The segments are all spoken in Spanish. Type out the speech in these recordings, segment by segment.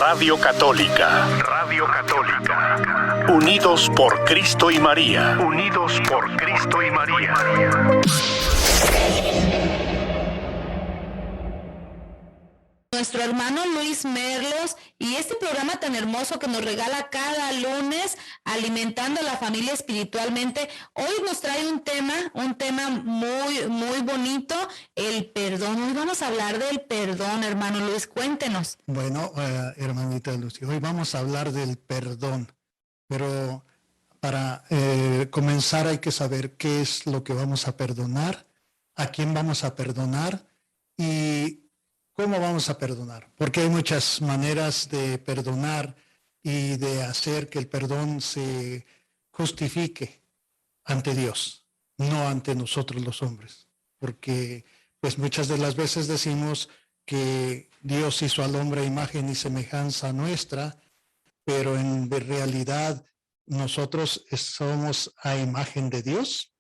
Radio Católica. Radio Católica. Unidos por Cristo y María. Unidos por Cristo y María. Nuestro hermano Luis Merlos y este programa tan hermoso que nos regala cada lunes, alimentando a la familia espiritualmente. Hoy nos trae un tema muy bonito, el perdón. Hoy vamos a hablar del perdón, hermano Luis, cuéntenos. Bueno, hermanita Lucy, hoy vamos a hablar del perdón, pero para comenzar hay que saber qué es lo que vamos a perdonar, a quién vamos a perdonar y ¿cómo vamos a perdonar? Porque hay muchas maneras de perdonar y de hacer que el perdón se justifique ante Dios, no ante nosotros los hombres. Porque pues muchas de las veces decimos que Dios hizo al hombre a imagen y semejanza nuestra, pero en realidad nosotros somos a imagen de Dios.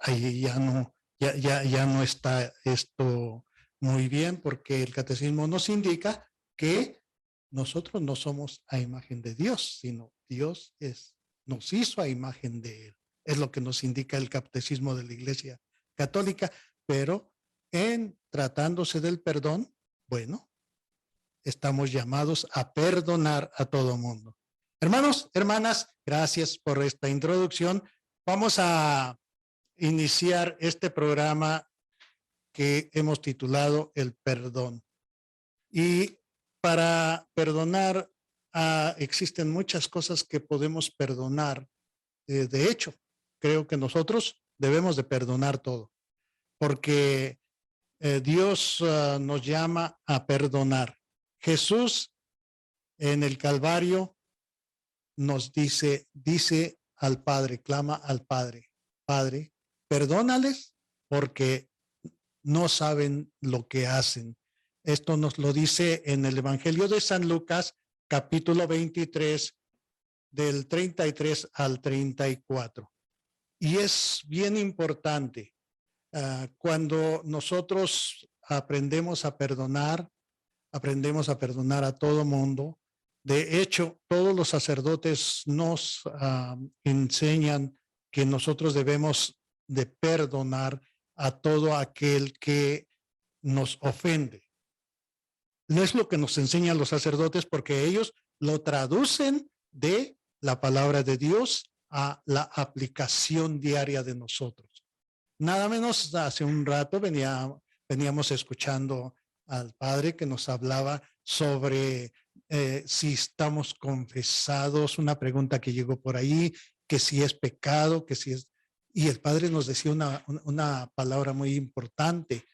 Ahí ya no está esto muy bien, porque el catecismo nos indica que nosotros no somos a imagen de Dios, sino Dios nos hizo a imagen de Él. Es lo que nos indica el catecismo de la Iglesia Católica, pero en tratándose del perdón, bueno, estamos llamados a perdonar a todo mundo. Hermanos, hermanas, gracias por esta introducción. Vamos a iniciar este programa que hemos titulado El Perdón. Y para perdonar existen muchas cosas que podemos perdonar. De hecho, creo que nosotros debemos de perdonar todo, porque Dios nos llama a perdonar. Jesús en el Calvario nos dice al Padre, clama al Padre, Padre, perdónales porque no saben lo que hacen. Esto nos lo dice en el Evangelio de San Lucas, capítulo 23, del 33 al 34. Y es bien importante cuando nosotros aprendemos a perdonar a todo mundo. De hecho, todos los sacerdotes nos enseñan que nosotros debemos de perdonar a todo aquel que nos ofende. No es lo que nos enseñan los sacerdotes, porque ellos lo traducen de la palabra de Dios a la aplicación diaria de nosotros. Nada menos hace un rato veníamos escuchando al padre que nos hablaba sobre si estamos confesados, una pregunta que llegó por ahí, que si es pecado, que si es... Y el padre nos decía una palabra muy importante.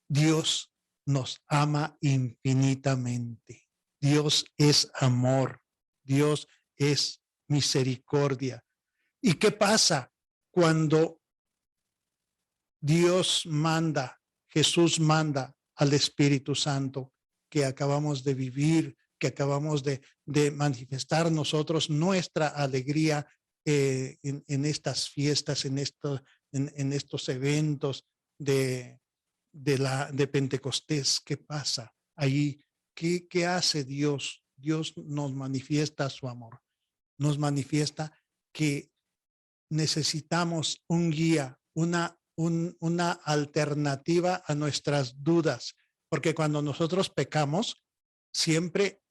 Dios nos ama infinitamente. Dios es amor. Dios es misericordia. ¿Y qué pasa cuando Dios manda, Jesús manda al Espíritu Santo que acabamos de vivir, que acabamos de manifestar nosotros nuestra alegría en estas fiestas, en estos eventos de Pentecostés? ¿Qué pasa ahí? ¿Qué hace Dios? Dios nos manifiesta su amor, nos manifiesta que necesitamos un guía, una alternativa a nuestras dudas, porque cuando nosotros pecamos, siempre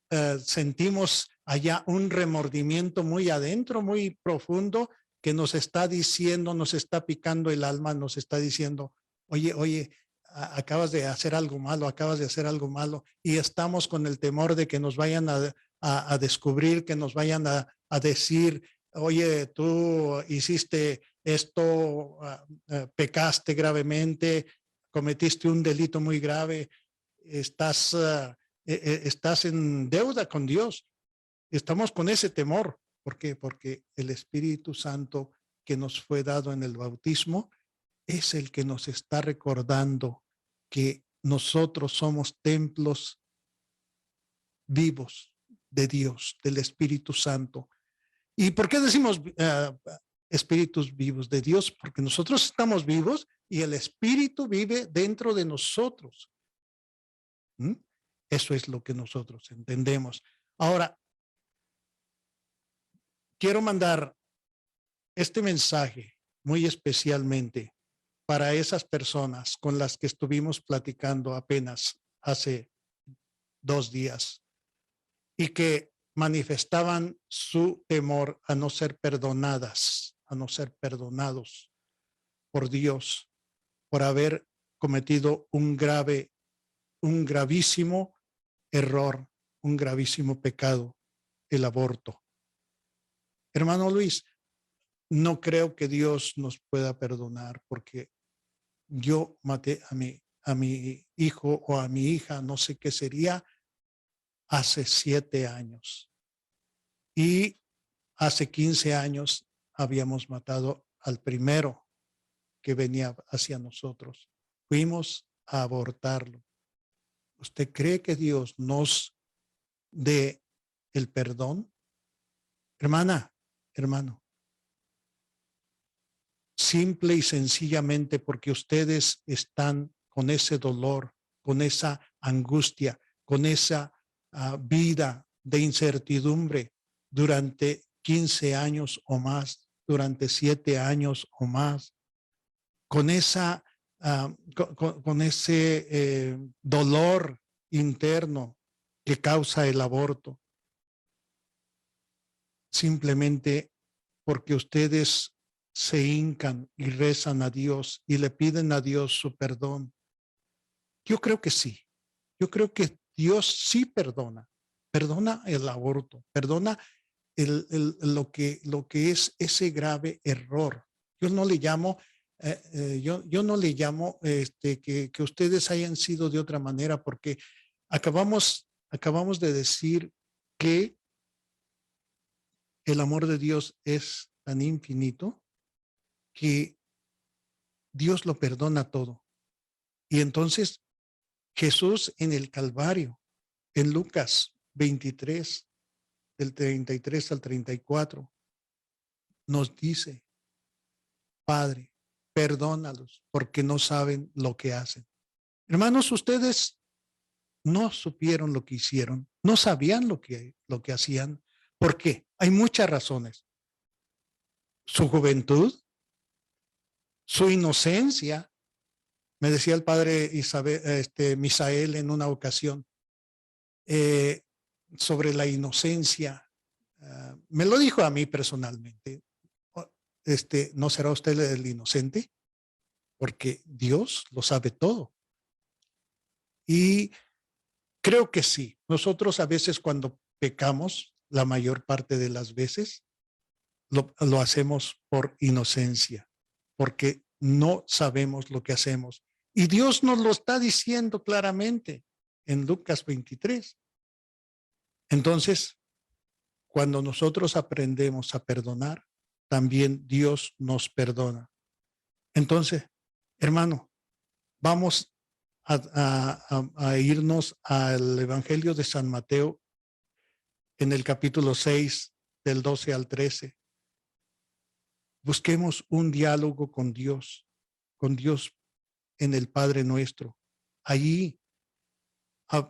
sentimos allá un remordimiento muy adentro, muy profundo, que nos está diciendo, nos está picando el alma, nos está diciendo, oye, acabas de hacer algo malo, y estamos con el temor de que nos vayan a descubrir, que nos vayan a decir, oye, tú hiciste esto, pecaste gravemente, cometiste un delito muy grave, estás en deuda con Dios. Estamos con ese temor. ¿Por qué? Porque el Espíritu Santo que nos fue dado en el bautismo es el que nos está recordando que nosotros somos templos vivos de Dios, del Espíritu Santo. ¿Y por qué decimos espíritus vivos de Dios? Porque nosotros estamos vivos y el Espíritu vive dentro de nosotros. Eso es lo que nosotros entendemos. Ahora, quiero mandar este mensaje muy especialmente para esas personas con las que estuvimos platicando apenas hace 2 días y que manifestaban su temor a no ser perdonadas, a no ser perdonados por Dios, por haber cometido un gravísimo error, un gravísimo pecado, el aborto. Hermano Luis, no creo que Dios nos pueda perdonar porque yo maté a mi hijo o a mi hija, no sé qué sería, hace 7 años. Y hace 15 años habíamos matado al primero que venía hacia nosotros. Fuimos a abortarlo. ¿Usted cree que Dios nos dé el perdón? Hermana, hermano, simple y sencillamente porque ustedes están con ese dolor, con esa angustia, con esa vida de incertidumbre durante 15 años o más, durante 7 años o más, con esa con ese dolor interno que causa el aborto, simplemente porque ustedes se hincan y rezan a Dios y le piden a Dios su perdón. Yo creo que sí. Yo creo que Dios sí perdona. Perdona el aborto, perdona lo que es ese grave error. Yo no le llamo, yo no le llamo que ustedes hayan sido de otra manera, porque acabamos de decir que el amor de Dios es tan infinito que Dios lo perdona todo. Y entonces Jesús en el Calvario, en Lucas 23, del 33 al 34, nos dice, Padre, perdónalos porque no saben lo que hacen. Hermanos, ustedes no supieron lo que hicieron, no sabían lo que hacían. ¿Por qué? Hay muchas razones. Su juventud, su inocencia. Me decía el padre Misael en una ocasión sobre la inocencia. Me lo dijo a mí personalmente. ¿No será usted el inocente? Porque Dios lo sabe todo. Y creo que sí. Nosotros a veces cuando pecamos, la mayor parte de las veces, lo hacemos por inocencia, porque no sabemos lo que hacemos. Y Dios nos lo está diciendo claramente en Lucas 23. Entonces, cuando nosotros aprendemos a perdonar, también Dios nos perdona. Entonces, hermano, vamos a irnos al Evangelio de San Mateo en el capítulo 6, del 12 al 13. Busquemos un diálogo con Dios en el Padre Nuestro. Allí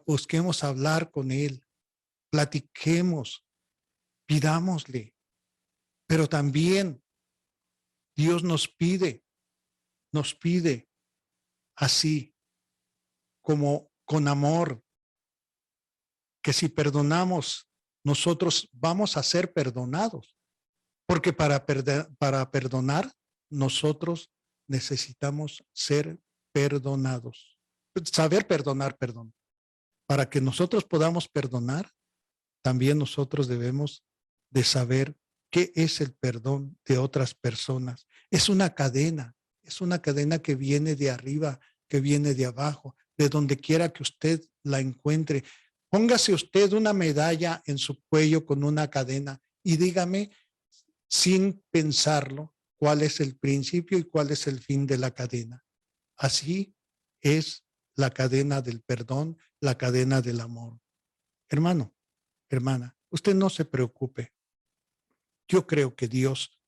busquemos hablar con Él, platiquemos, pidámosle, pero también Dios nos pide así como con amor, que si perdonamos, nosotros vamos a ser perdonados, porque para perdonar, nosotros necesitamos ser perdonados, saber perdonar, perdón. Para que nosotros podamos perdonar, también nosotros debemos de saber qué es el perdón de otras personas. Es una cadena que viene de arriba, que viene de abajo, de donde quiera que usted la encuentre. Póngase usted una medalla en su cuello con una cadena y dígame sin pensarlo cuál es el principio y cuál es el fin de la cadena. Así es la cadena del perdón, la cadena del amor. Hermano, hermana, usted no se preocupe. Yo creo que Dios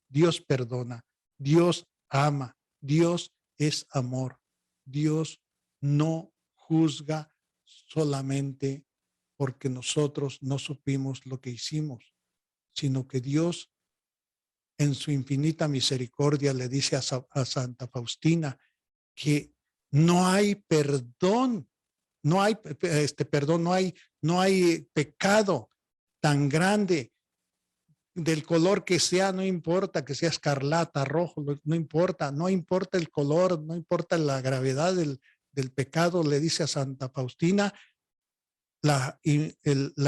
perdona, Dios ama, Dios es amor, Dios no juzga solamente porque nosotros no supimos lo que hicimos, sino que Dios en su infinita misericordia le dice a Santa Faustina que no hay perdón, no hay perdón, no hay pecado tan grande del color que sea, no importa que sea escarlata, rojo, no importa el color, no importa la gravedad del pecado, le dice a Santa Faustina, la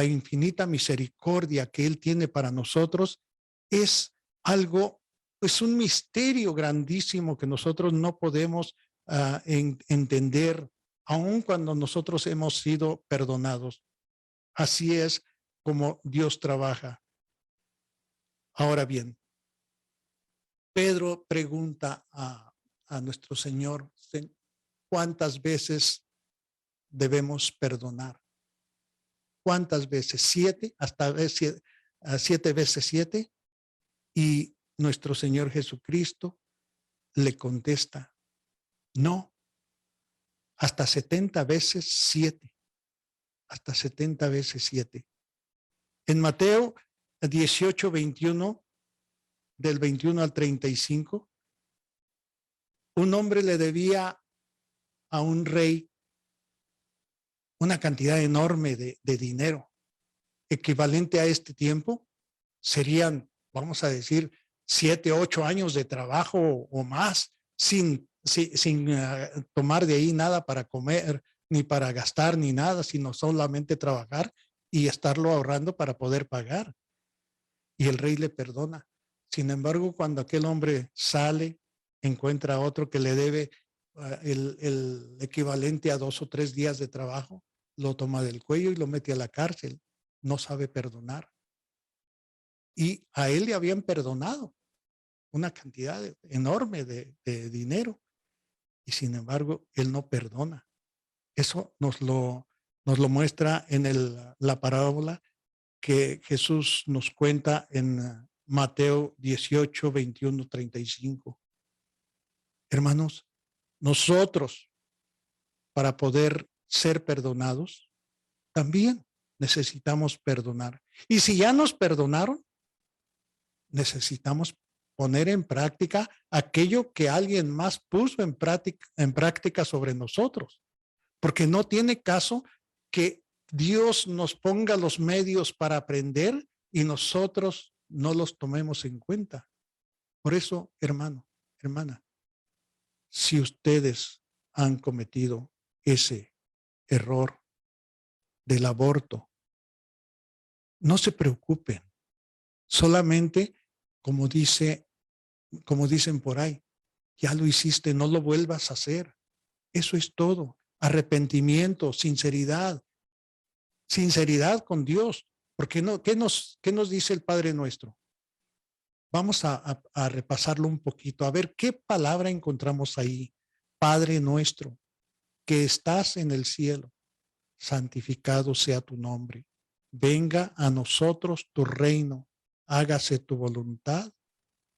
infinita misericordia que Él tiene para nosotros es algo, es un misterio grandísimo que nosotros no podemos entender, aun cuando nosotros hemos sido perdonados. Así es como Dios trabaja. Ahora bien, Pedro pregunta a nuestro Señor, ¿cuántas veces debemos perdonar? ¿Cuántas veces? 7, hasta 7 veces 7. Y nuestro Señor Jesucristo le contesta, no, hasta 70 veces 7. Hasta 70 veces 7. En Mateo 18, 21, del 21 al 35, un hombre le debía a un rey una cantidad enorme de dinero, equivalente a este tiempo, serían, vamos a decir, 7, 8 años de trabajo o más, sin tomar de ahí nada para comer, ni para gastar, ni nada, sino solamente trabajar y estarlo ahorrando para poder pagar. Y el rey le perdona. Sin embargo, cuando aquel hombre sale, encuentra a otro que le debe el equivalente a 2 o 3 días de trabajo, lo toma del cuello y lo mete a la cárcel. No sabe perdonar. Y a él le habían perdonado una cantidad enorme de dinero. Y sin embargo, él no perdona. Eso nos lo muestra en la parábola que Jesús nos cuenta en Mateo 18, 21, 35. Hermanos, nosotros, para poder ser perdonados, también necesitamos perdonar. Y si ya nos perdonaron, necesitamos poner en práctica aquello que alguien más puso en práctica sobre nosotros. Porque no tiene caso que Dios nos ponga los medios para aprender y nosotros no los tomemos en cuenta. Por eso, hermano, hermana, si ustedes han cometido ese error del aborto, no se preocupen. Solamente, como dicen por ahí, ya lo hiciste, no lo vuelvas a hacer. Eso es todo. Arrepentimiento, sinceridad con Dios. Porque no, ¿qué nos dice el Padre Nuestro? Vamos a repasarlo un poquito, a ver qué palabra encontramos ahí. Padre Nuestro, que estás en el cielo, santificado sea tu nombre. Venga a nosotros tu reino, hágase tu voluntad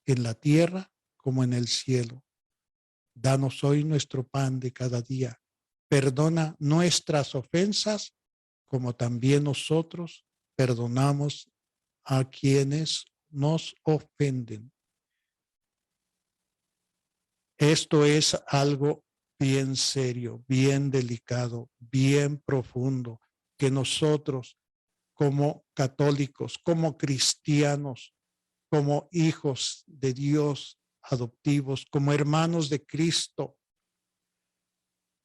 en la tierra como en el cielo. Danos hoy nuestro pan de cada día. Perdona nuestras ofensas, como también nosotros perdonamos a quienes nos ofenden. Esto es algo bien serio, bien delicado, bien profundo, que nosotros como católicos, como cristianos, como hijos de Dios adoptivos, como hermanos de Cristo,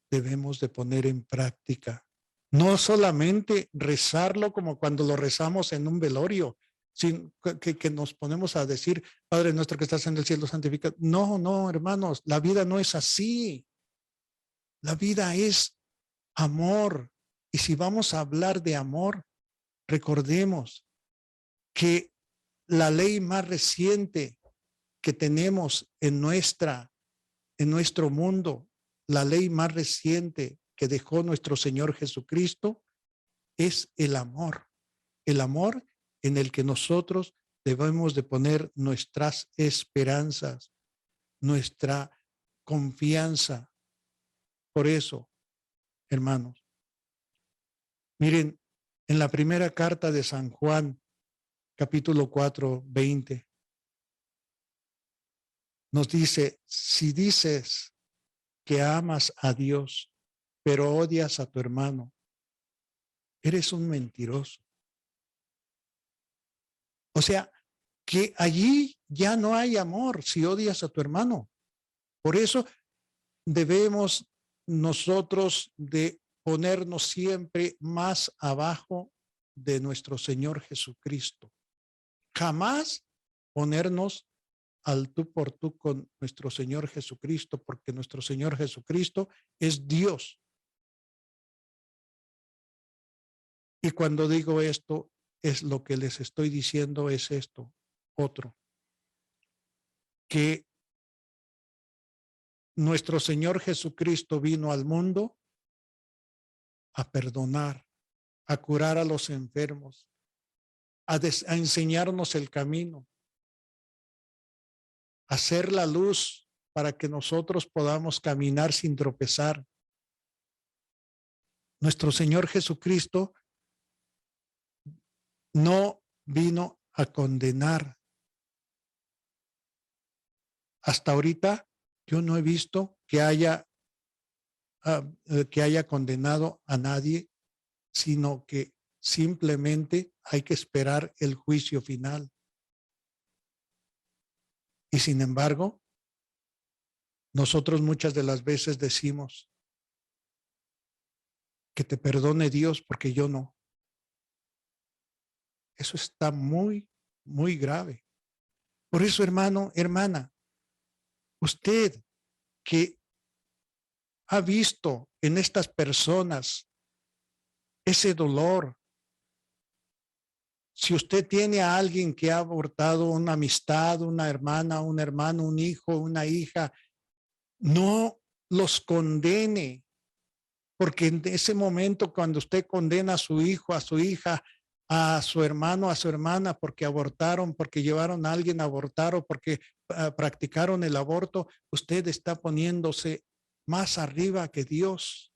debemos de poner en práctica. No solamente rezarlo como cuando lo rezamos en un velorio, sin que nos ponemos a decir, Padre nuestro que estás en el cielo, santificado. No, hermanos, la vida no es así. La vida es amor. Y si vamos a hablar de amor, recordemos que la ley más reciente que tenemos en nuestro mundo, la ley más reciente que dejó nuestro Señor Jesucristo, es el amor en el que nosotros debemos de poner nuestras esperanzas, nuestra confianza. Por eso, hermanos, Miren, en la primera carta de San Juan, capítulo 4, 20, nos dice, si dices que amas a Dios, pero odias a tu hermano, eres un mentiroso. O sea, que allí ya no hay amor si odias a tu hermano. Por eso debemos nosotros de ponernos siempre más abajo de nuestro Señor Jesucristo. Jamás ponernos al tú por tú con nuestro Señor Jesucristo, porque nuestro Señor Jesucristo es Dios. Y cuando digo esto, es lo que les estoy diciendo, es esto, otro, que nuestro Señor Jesucristo vino al mundo a perdonar, a curar a los enfermos, a enseñarnos el camino, a ser la luz para que nosotros podamos caminar sin tropezar. Nuestro Señor Jesucristo no vino a condenar. Hasta ahorita yo no he visto que haya condenado a nadie, sino que simplemente hay que esperar el juicio final. Y sin embargo, nosotros muchas de las veces decimos que te perdone Dios porque yo no. Eso está muy, muy grave. Por eso, hermano, hermana, usted que ha visto en estas personas ese dolor, si usted tiene a alguien que ha abortado una amistad, una hermana, un hermano, un hijo, una hija, no los condene, porque en ese momento cuando usted condena a su hijo, a su hija, a su hermano, a su hermana, porque abortaron, porque llevaron a alguien a abortar o porque practicaron el aborto, usted está poniéndose más arriba que Dios.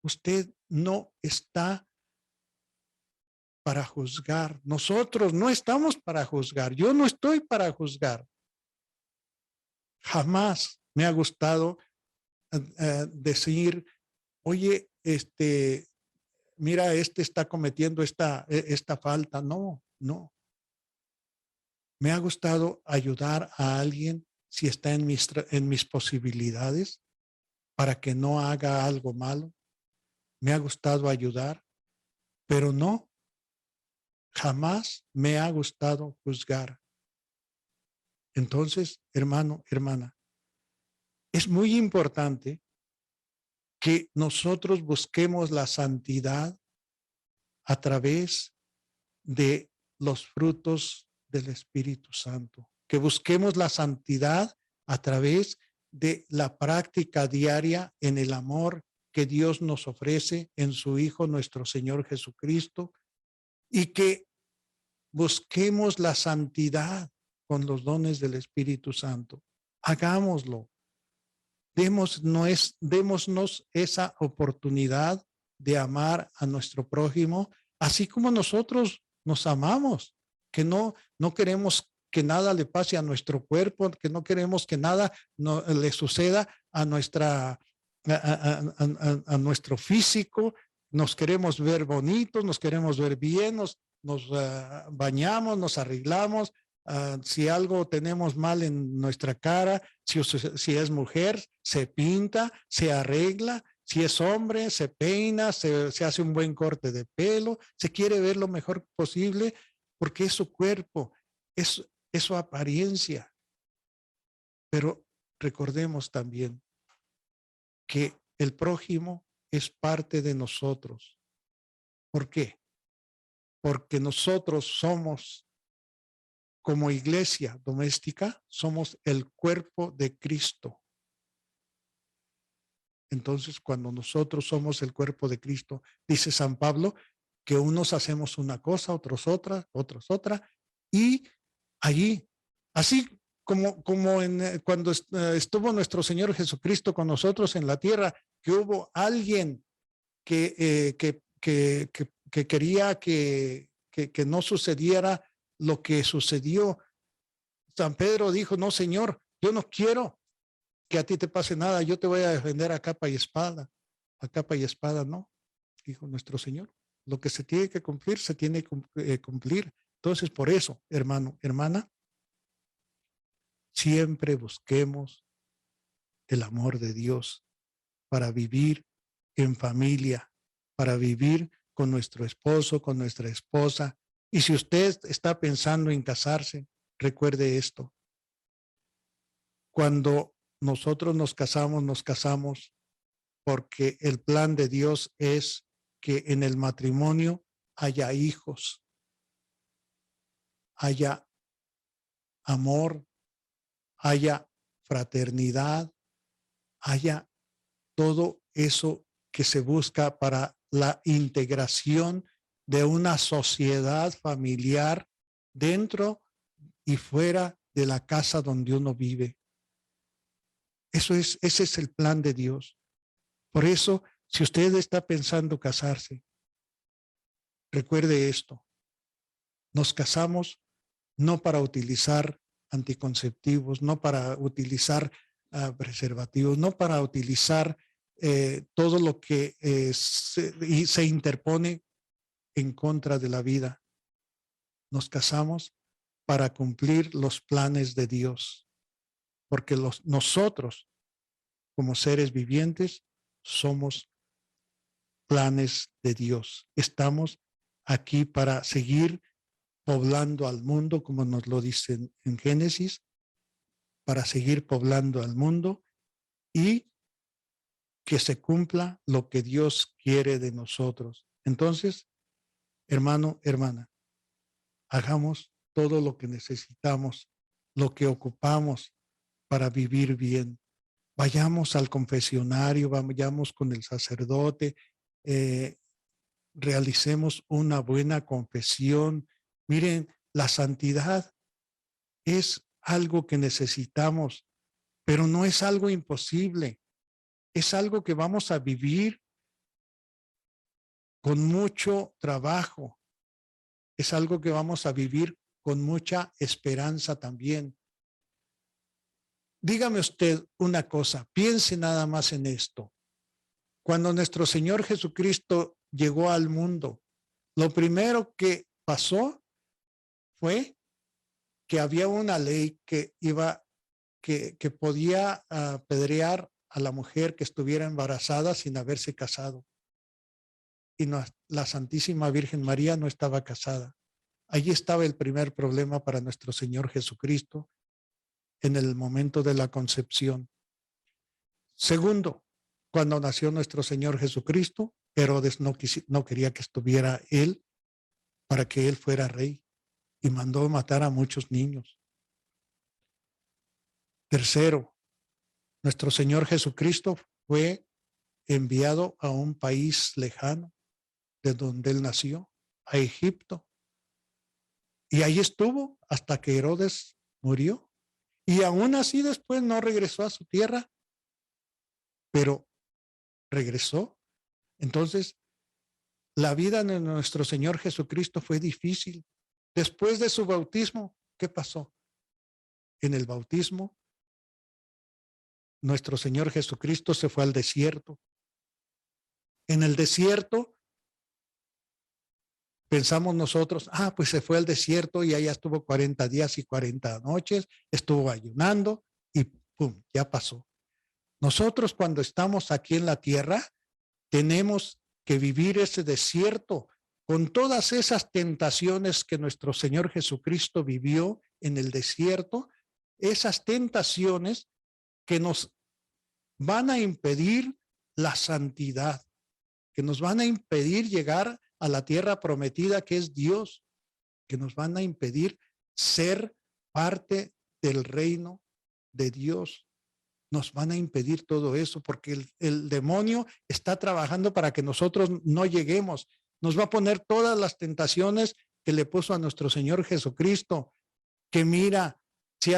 Usted no está para juzgar. Nosotros no estamos para juzgar. Yo no estoy para juzgar. Jamás me ha gustado decir, oye, mira, está cometiendo esta falta. No, no. Me ha gustado ayudar a alguien si está en mis posibilidades para que no haga algo malo. Me ha gustado ayudar, pero no, jamás me ha gustado juzgar. Entonces, hermano, hermana, es muy importante que nosotros busquemos la santidad a través de los frutos del Espíritu Santo, que busquemos la santidad a través de la práctica diaria en el amor que Dios nos ofrece en su Hijo, nuestro Señor Jesucristo, y que busquemos la santidad con los dones del Espíritu Santo. Hagámoslo. Démonos esa oportunidad de amar a nuestro prójimo, así como nosotros nos amamos, que no queremos que nada le pase a nuestro cuerpo, que no queremos que nada le suceda a nuestro físico. Nos queremos ver bonitos, nos queremos ver bien, nos bañamos, nos arreglamos. Si algo tenemos mal en nuestra cara, si es mujer, se pinta, se arregla. Si es hombre, se peina, se hace un buen corte de pelo, se quiere ver lo mejor posible porque es su cuerpo, es su apariencia. Pero recordemos también que el prójimo es parte de nosotros. ¿Por qué? Porque nosotros somos, como iglesia doméstica, somos el cuerpo de Cristo. Entonces, cuando nosotros somos el cuerpo de Cristo, dice San Pablo, que unos hacemos una cosa, otros otra, y allí, así como cuando estuvo nuestro Señor Jesucristo con nosotros en la tierra, que hubo alguien que que quería que no sucediera lo que sucedió. San Pedro dijo, no, Señor, yo no quiero que a ti te pase nada, yo te voy a defender a capa y espada. A capa y espada, no, dijo nuestro Señor. Lo que se tiene que cumplir, se tiene que cumplir. Entonces, por eso, hermano, hermana, siempre busquemos el amor de Dios para vivir en familia, para vivir con nuestro esposo, con nuestra esposa. Y si usted está pensando en casarse, recuerde esto. Cuando nosotros nos casamos porque el plan de Dios es que en el matrimonio haya hijos, haya amor, haya fraternidad, haya todo eso que se busca para la integración de una sociedad familiar dentro y fuera de la casa donde uno vive. Ese es el plan de Dios. Por eso, si usted está pensando casarse, recuerde esto. Nos casamos no para utilizar anticonceptivos, no para utilizar preservativos, no para utilizar todo lo que se interpone en contra de la vida. Nos casamos para cumplir los planes de Dios, porque nosotros, como seres vivientes, somos planes de Dios. Estamos aquí para seguir poblando al mundo, como nos lo dicen en Génesis, para seguir poblando al mundo y que se cumpla lo que Dios quiere de nosotros. Entonces, hermano, hermana, hagamos todo lo que necesitamos, lo que ocupamos para vivir bien. Vayamos al confesionario, vayamos con el sacerdote, realicemos una buena confesión. Miren, la santidad es algo que necesitamos, pero no es algo imposible. Es algo que vamos a vivir con mucho trabajo. Es algo que vamos a vivir con mucha esperanza también. Dígame usted una cosa, piense nada más en esto. Cuando nuestro Señor Jesucristo llegó al mundo, lo primero que pasó fue que había una ley que podía apedrear a la mujer que estuviera embarazada sin haberse casado. Y la Santísima Virgen María no estaba casada. Allí estaba el primer problema para nuestro Señor Jesucristo en el momento de la concepción. Segundo, cuando nació nuestro Señor Jesucristo, Herodes no quería que estuviera él para que él fuera rey y mandó matar a muchos niños. Tercero, nuestro Señor Jesucristo fue enviado a un país lejano de donde él nació, a Egipto. Y ahí estuvo hasta que Herodes murió. Y aún así después no regresó a su tierra, pero regresó. Entonces, la vida de nuestro Señor Jesucristo fue difícil. Después de su bautismo, ¿qué pasó? En el bautismo, nuestro Señor Jesucristo se fue al desierto. En el desierto, pensamos nosotros, pues se fue al desierto y allá estuvo 40 días y 40 noches, estuvo ayunando y pum, ya pasó. Nosotros cuando estamos aquí en la tierra, tenemos que vivir ese desierto con todas esas tentaciones que nuestro Señor Jesucristo vivió en el desierto, esas tentaciones que nos van a impedir la santidad, que nos van a impedir llegar a la tierra prometida que es Dios, que nos van a impedir ser parte del reino de Dios. Nos van a impedir todo eso porque el demonio está trabajando para que nosotros no lleguemos. Nos va a poner todas las tentaciones que le puso a nuestro Señor Jesucristo, que mira, si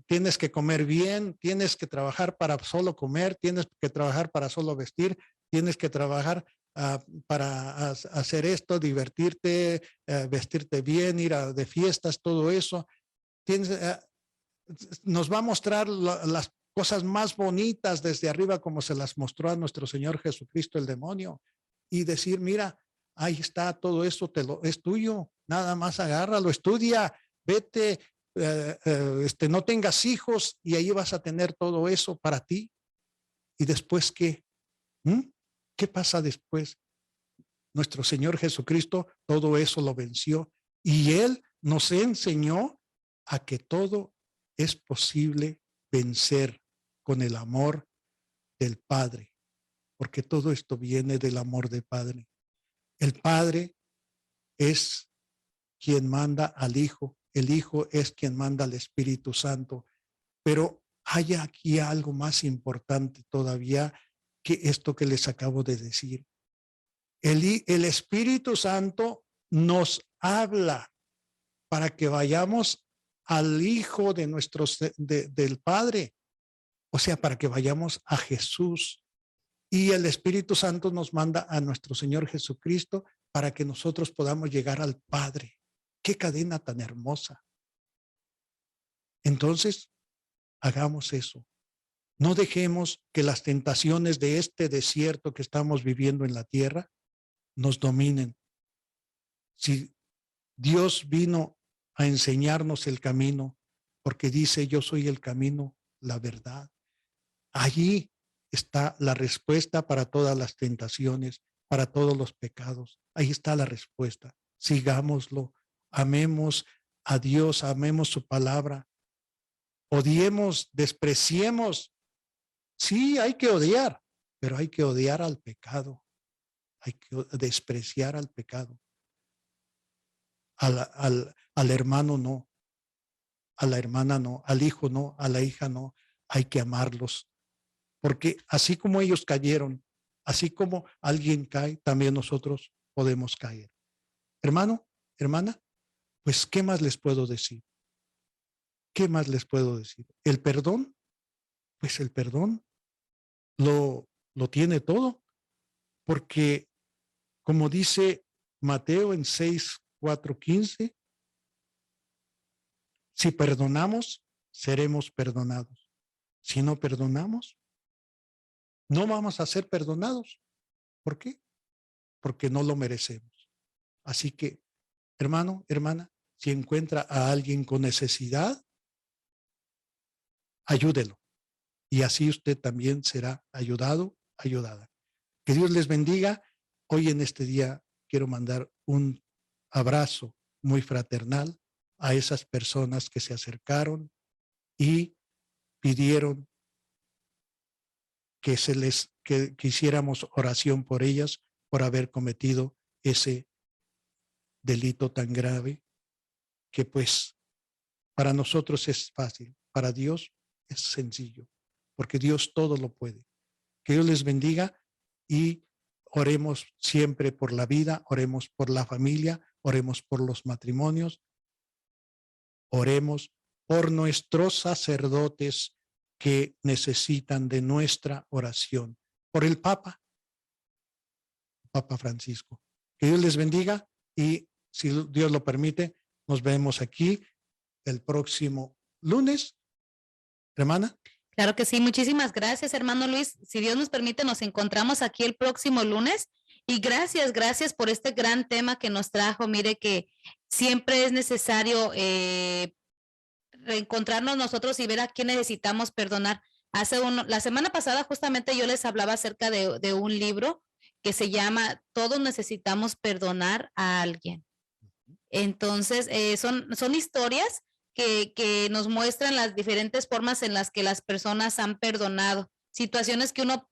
tienes que comer bien, tienes que trabajar para solo comer, tienes que trabajar para solo vestir, tienes que trabajar para hacer esto, divertirte, vestirte bien, ir de fiestas, todo eso. Nos va a mostrar las cosas más bonitas desde arriba, como se las mostró a nuestro Señor Jesucristo el demonio, y decir, mira, ahí está todo eso, es tuyo, nada más agárralo, estudia, vete, no tengas hijos y ahí vas a tener todo eso para ti. ¿Y después qué? ¿Qué pasa después? Nuestro Señor Jesucristo todo eso lo venció y Él nos enseñó a que todo es posible vencer con el amor del Padre, porque todo esto viene del amor del Padre. El Padre es quien manda al Hijo, el Hijo es quien manda al Espíritu Santo, pero hay aquí algo más importante todavía que esto que les acabo de decir. El Espíritu Santo nos habla para que vayamos al Hijo de del Padre, o sea, para que vayamos a Jesús. Y el Espíritu Santo nos manda a nuestro Señor Jesucristo para que nosotros podamos llegar al Padre. ¡Qué cadena tan hermosa! Entonces, hagamos eso. No dejemos que las tentaciones de este desierto que estamos viviendo en la tierra nos dominen. Si Dios vino a enseñarnos el camino, porque dice, yo soy el camino, la verdad. Allí está la respuesta para todas las tentaciones, para todos los pecados. Ahí está la respuesta. Sigámoslo, amemos a Dios, amemos su palabra. Odiemos, despreciemos. Sí, hay que odiar, pero hay que odiar al pecado. Hay que despreciar al pecado. Al hermano no, a la hermana no, al hijo no, a la hija no. Hay que amarlos. Porque así como ellos cayeron, así como alguien cae, también nosotros podemos caer. Hermano, hermana, pues ¿qué más les puedo decir? ¿Qué más les puedo decir? El perdón, pues el perdón lo tiene todo, porque como dice Mateo en 6:4-15, si perdonamos, seremos perdonados. Si no perdonamos, no vamos a ser perdonados. ¿Por qué? Porque no lo merecemos. Así que, hermano, hermana, si encuentra a alguien con necesidad, ayúdelo. Y así usted también será ayudado, ayudada. Que Dios les bendiga. Hoy en este día quiero mandar un abrazo muy fraternal a esas personas que se acercaron y pidieron que hiciéramos oración por ellas por haber cometido ese delito tan grave que pues para nosotros es fácil, para Dios es sencillo, porque Dios todo lo puede. Que Dios les bendiga y oremos siempre por la vida, oremos por la familia, oremos por los matrimonios, oremos por nuestros sacerdotes que necesitan de nuestra oración, por el Papa Francisco. Que Dios les bendiga y si Dios lo permite, nos vemos aquí el próximo lunes. Hermana. Claro que sí, muchísimas gracias, hermano Luis. Si Dios nos permite, nos encontramos aquí el próximo lunes. Y gracias por este gran tema que nos trajo. Mire que siempre es necesario reencontrarnos nosotros y ver a quién necesitamos perdonar. La semana pasada justamente yo les hablaba acerca de un libro que se llama Todos necesitamos perdonar a alguien. Entonces, son historias que nos muestran las diferentes formas en las que las personas han perdonado, situaciones que uno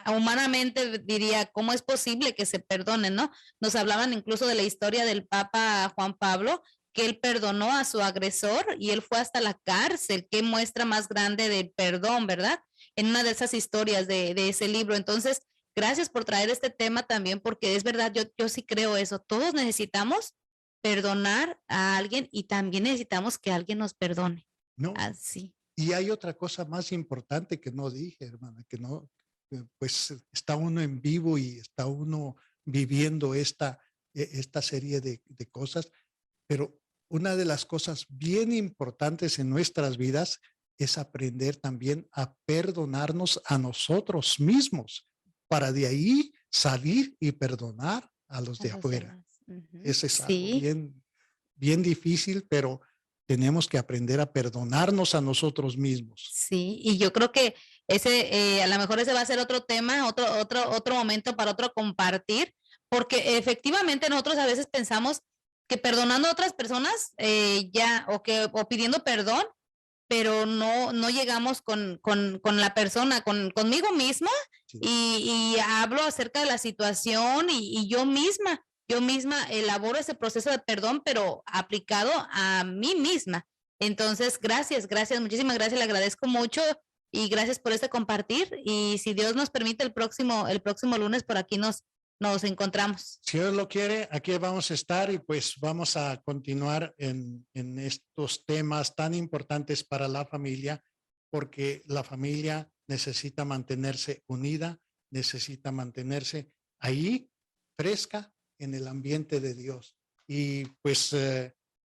humanamente diría, ¿cómo es posible que se perdonen, no? Nos hablaban incluso de la historia del Papa Juan Pablo, que él perdonó a su agresor y él fue hasta la cárcel. Qué muestra más grande del perdón, ¿verdad? En una de esas historias de ese libro. Entonces, gracias por traer este tema también, porque es verdad, yo sí creo eso. Todos necesitamos perdonar a alguien y también necesitamos que alguien nos perdone. No. Así. Y hay otra cosa más importante que no dije, hermana, que no pues está uno en vivo y está uno viviendo esta serie de cosas, pero una de las cosas bien importantes en nuestras vidas es aprender también a perdonarnos a nosotros mismos, para de ahí salir y perdonar a los de afuera. Eso es algo bien difícil, pero tenemos que aprender a perdonarnos a nosotros mismos. Sí, y yo creo que ese, a lo mejor ese va a ser otro tema, otro momento para otro compartir, porque efectivamente nosotros a veces pensamos que perdonando a otras personas o pidiendo perdón, pero no llegamos con la persona, conmigo misma, Sí. y hablo acerca de la situación y yo misma elaboro ese proceso de perdón, pero aplicado a mí misma. Entonces, gracias, muchísimas gracias, le agradezco mucho y gracias por este compartir, y si Dios nos permite el próximo lunes por aquí nos encontramos. Si Dios lo quiere, aquí vamos a estar y pues vamos a continuar en estos temas tan importantes para la familia, porque la familia necesita mantenerse unida, necesita mantenerse ahí fresca en el ambiente de Dios. Y pues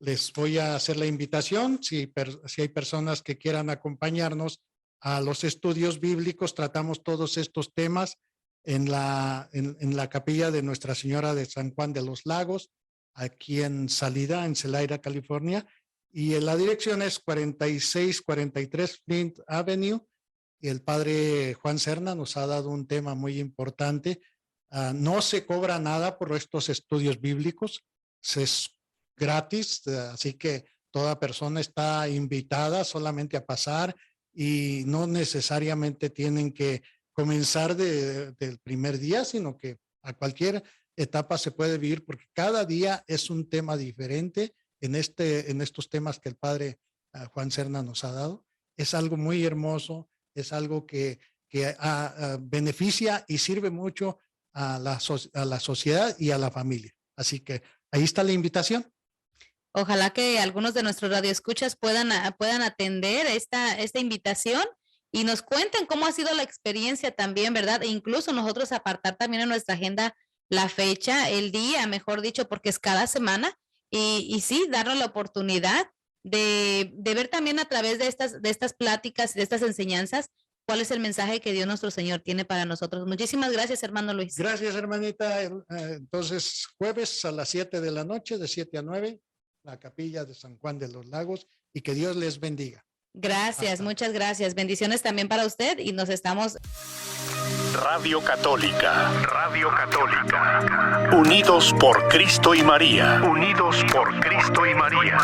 les voy a hacer la invitación, si hay personas que quieran acompañarnos a los estudios bíblicos, tratamos todos estos temas en la capilla de Nuestra Señora de San Juan de los Lagos, aquí en Salida, en Celaira, California, y la dirección es 4643 Flint Avenue, y el padre Juan Serna nos ha dado un tema muy importante. No se cobra nada por estos estudios bíblicos, es gratis, así que toda persona está invitada solamente a pasar y no necesariamente tienen que comenzar del primer día, sino que a cualquier etapa se puede vivir, porque cada día es un tema diferente en estos temas que el padre Juan Serna nos ha dado. Es algo muy hermoso, es algo que beneficia y sirve mucho a la sociedad y a la familia. Así que ahí está la invitación. Ojalá que algunos de nuestros radioescuchas puedan atender esta invitación y nos cuenten cómo ha sido la experiencia también, ¿verdad? E incluso nosotros apartar también en nuestra agenda la fecha, el día, mejor dicho, porque es cada semana, y sí, darnos la oportunidad de ver también a través de estas pláticas, de estas enseñanzas, cuál es el mensaje que Dios nuestro Señor tiene para nosotros. Muchísimas gracias, hermano Luis. Gracias, hermanita. Entonces, jueves a las 7 de la noche, de 7 a 9, la capilla de San Juan de los Lagos, y que Dios les bendiga. Gracias, muchas gracias. Bendiciones también para usted, y nos estamos... Radio Católica. Unidos por Cristo y María. Unidos por Cristo y María.